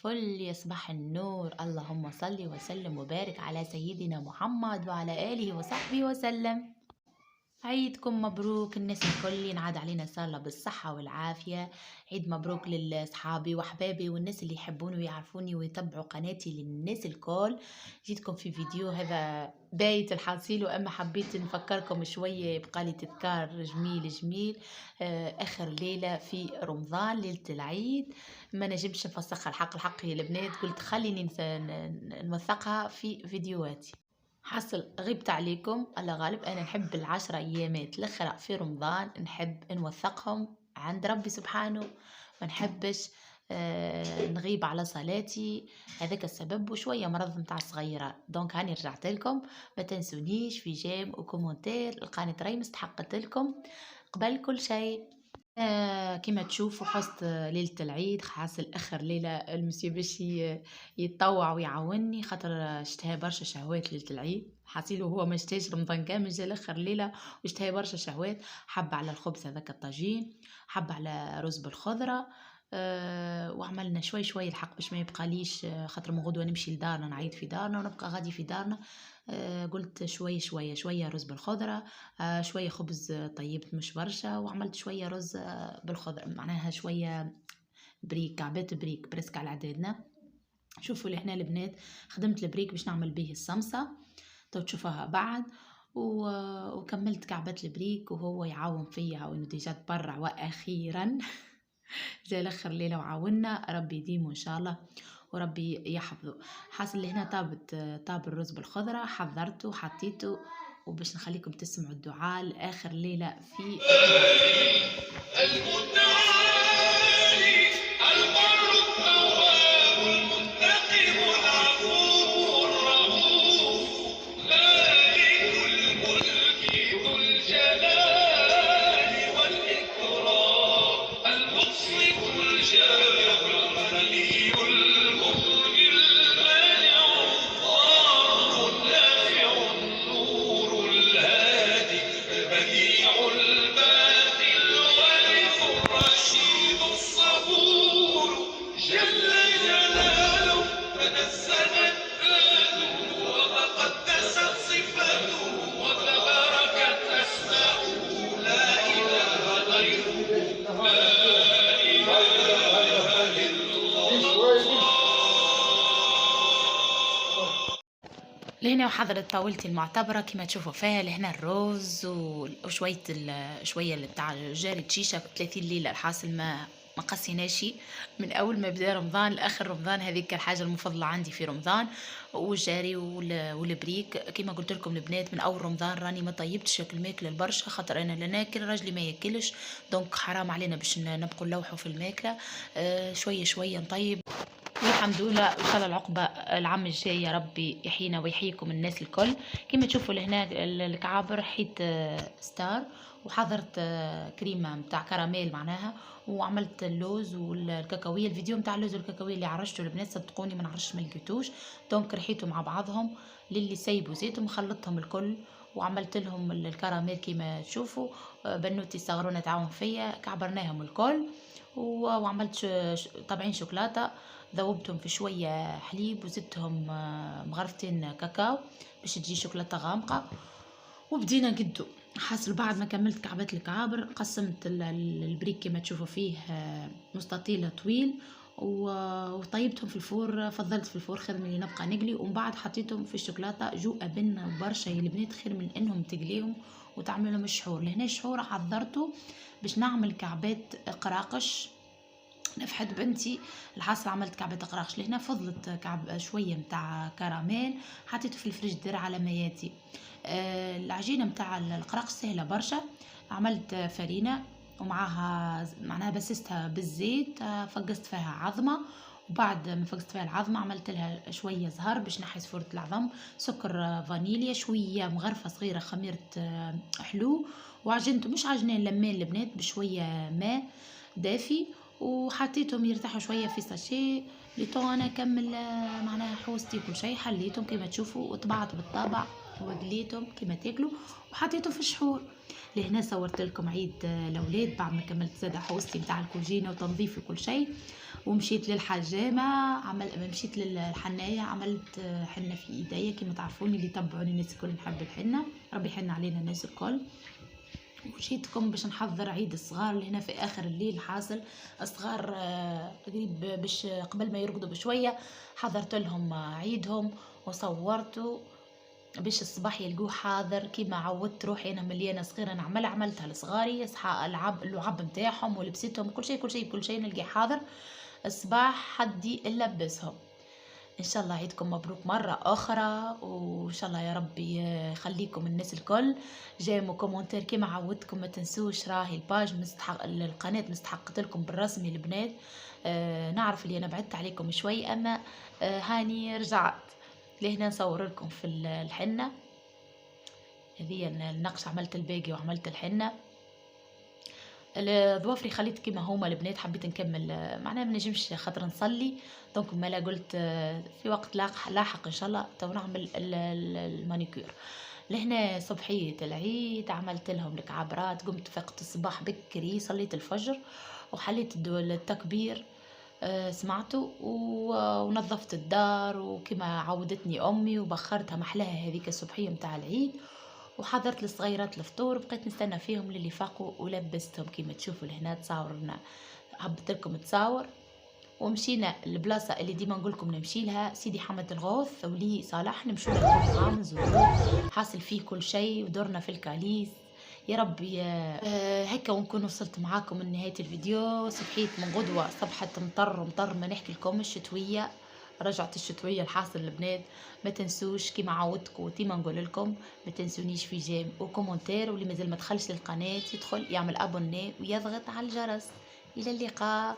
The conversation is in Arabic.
الفل يا صباح النور. اللهم صل وسلم وبارك على سيدنا محمد وعلى آله وصحبه وسلم. عيدكم مبروك الناس الكل، ينعاد علينا إن شاء الله بالصحة والعافية. عيد مبروك لأصحابي وأحبابي والناس اللي يحبوني ويعرفوني ويتبعوا قناتي، للناس الكل. جيتكم في فيديو هذا بايت الحصيل، وأما حبيت نفكركم شوية بقالي تذكار جميل جميل. آخر ليلة في رمضان، ليلة العيد. ما نجمش نفسخها، الحق يا البنات، قلت خليني نوثقها في فيديوهاتي. حصل غبت عليكم، الله غالب. أنا نحب العشرة أيامات الأخرى في رمضان، نحب نوثقهم عند ربي سبحانه، ما نحبش نغيب على صلاتي. هذاك السبب، وشوية مرض متاع الصغيرة. دونك هاني رجعت لكم، ما تنسونيش في جيم وكومنتير. القناة راهي مستحقت لكم قبل كل شيء. كيما تشوفوا حُزت ليلة العيد، خاصة آخر ليلة المسيو باش يتطوّع ويعاوني، خاطر اشتهى برشا شهوات ليلة العيد، حاصيله هو ما اشتهاش رمضان كامل، جا لآخر ليلة واشتهى برشا شهوات. حَب على الخبز هذاك الطاجين، حَب على رز بالخضرة. وعملنا شوي شوي الحق باش ما يبقاليش، خاطر من غدوة نمشي لدارنا، نعيط في دارنا ونبقى غادي في دارنا. قُلت شوية شوية، شوية رز بالخضرة، شوية خبز طيّبت مش برشا، وعملت شوية رز بالخضرة، معناها شوية بريك، كعبات بريك برسك على عدادنا. شوفوا لهنا البنات، خدمت البريك باش نعمل بيه الصمصة، تو تشوفوها بعد. وكملت كعبات البريك وهو يعاون فيا، وإنه ديجا تبرع وأخيرا جا الآخر ليلة وعاونا، ربي يديمه إن شاء الله وربي يحفظه. حاصل اللي هنا طاب الرز بالخضرة، حضرته حطيته، وباش نخليكم تسمعوا الدعاء لآخر ليلة في المتعالي. البر التواب المنتقم العفو الرؤوف، مالك الملك ذو الجلال والإكرام، المقسط الجابر الغني المغني المانع الضار النافع النور الهادي البديع الباقي الوارث الرشيد الصبور، جل جلاله تنزهت ذاته وتقدست صفاته وتباركت أسماؤه، لا إله غيره، لا إله إلا الله. لهنا وحضرت طاولتي المعتبرة كما تشوفوا فيها، لهنا الرز وشوية شوية اللي بتاع جاري شيشة 30 ليلة. الحاصل ما قصيناش من أول ما بدأ رمضان لآخر رمضان، هذيك الحاجة المفضلة عندي في رمضان. والجاري والبريك كما قلت لكم البنات، من أول رمضان راني ما طيبتش الماكلة البرشا، خاطر أنا لا ناكل راجلي ما ياكلش، دونك حرام علينا باش نبقوا نلوحوا في الماكلة. شوية شوية نطيب، والحمد لله. ان شاء الله العقبه العام الجاي يا ربي يحيينا ويحييكم الناس الكل. كما تشوفوا لهنا الكعابر، حيت ستار، وحضرت كريمه متاع كراميل معناها، وعملت اللوز والكاكاويه. الفيديو متاع اللوز والكاكاويه اللي عرجته البنات صدقوني ما نعرفش، ما لقيتوش، دونك رحيتوا مع بعضهم. للي سيبوا زيتهم خلطتهم الكل، وعملت لهم الكراميل كما تشوفوا. بنوتي الصغرونه تعاون فيا، كعبرناهم الكل. وعملت طبعين شوكولاته، ذوبتهم في شوية حليب، وزدتهم مغرفتين كاكاو باش تجي شوكولاتة غامقة، وبدينا نقدو. حاصل بعد ما كملت كعبات الكعابر، قسمت البريك كما تشوفوا فيه مستطيل طويل، وطيبتهم في الفور. فضلت في الفور خير من اللي نبقى نقلي، ومن بعد حطيتهم في الشوكولاتة. جو أبن برشا يا البنات، خير من انهم تقليهم وتعملهم الشحور. لهنا الشحور حضرته باش نعمل كعبات قراقش، نفحت بنتي. الحاصل عملت كعبة قراقش. لهنا فضلت كعب شوية متاع كراميل، حطيته في الفريجدير على ما ياتي. العجينة متاع القراقش سهلة برشا. عملت فرينة ومعاها معناها بسستها بالزيت، فقست فيها عظمة، وبعد ما فقست فيها العظمة عملت لها شوية زهر باش نحي سفورة العظم، سكر فانيليا، شوية مغرفة صغيرة خميرة حلو، وعجنته مش عجنين لمين البنات بشوية ماء دافي، وحطيتهم يرتاحوا شويه في ساشيه. لتو انا اكمل معناها حوستي كل شيء، حليتهم كما تشوفوا وطبعت بالطابع وقليتهم كيما تاكلوا وحطيتهم في الشحور. لهنا صورت لكم عيد الاولاد بعد ما كملت زاد حوستي نتاع الكوجينه وتنظيف وكل شيء، ومشيت للحجامه، مشيت للحنايه، عملت حنه في ايديا كيما تعرفوني اللي تبعوني الناس الكل نحب الحنه، ربي يحن علينا الناس الكل. وجيتكم باش نحضر عيد الصغار لهنا في اخر الليل. حاصل الصغار قريب باش قبل ما يرقدوا بشويه حضرت لهم عيدهم وصورته باش الصباح يلقوه حاضر كيما عودت روحي انا مليانه صغيره نعمل عملتها لصغاري، يصحى اللعب نتاعهم ولبستهم كل شيء كل شيء كل شيء نلقي حاضر الصباح حدي نلبسهم. ان شاء الله عيدكم مبروك مرة اخرى، وان شاء الله يا ربي يخليكم الناس الكل. جايمو كومنتير كيما عودتكم ما تنسوش راهي الباج مستحق القناة مستحقت لكم بالرسمي البنات. نعرف اللي انا بعدت عليكم شوي اما هاني رجعت لهنا نصور لكم في الحنة هذه النقش، عملت الباقي وعملت الحنة. الضوافري خليت كيما هما البنات، حبيت نكمل معناها ما نجمش خاطر نصلي دونك ما لا قلت في وقت لاحق ان شاء الله تو نعمل المانيكير. لهنا صبحية العيد عملت لهم الكعبرات، قمت فقت الصباح بكري صليت الفجر وحليت التكبير سمعته ونظفت الدار وكما عودتني امي وبخرتها محلاها هذيك الصبحيه متاع العيد، وحضرت للصغيرات الفطور وبقيت نستنى فيهم للي فاقوا ولبستهم كيما تشوفوا لهنا تصاورنا حبت لكم تصاور. ومشينا البلاصه اللي ديما نقول لكم نمشي لها سيدي حمد الغوث ولي صالح، نمشوا لها غامز حاصل فيه كل شيء ودورنا في الكاليس. يا ربي هكا ونكون وصلت معاكم لنهايه الفيديو. صبحيت من غدوه صبحت مطر ما نحكي لكم الشتويه، رجعت الشتويه الحاصل البنات. ما تنسوش كيما عودتكم وديما نقول لكم ما تنسونيش في جيم وكومنتير، واللي مازال ما دخلش للقناه يدخل يعمل ابوني ويضغط على الجرس. الى اللقاء.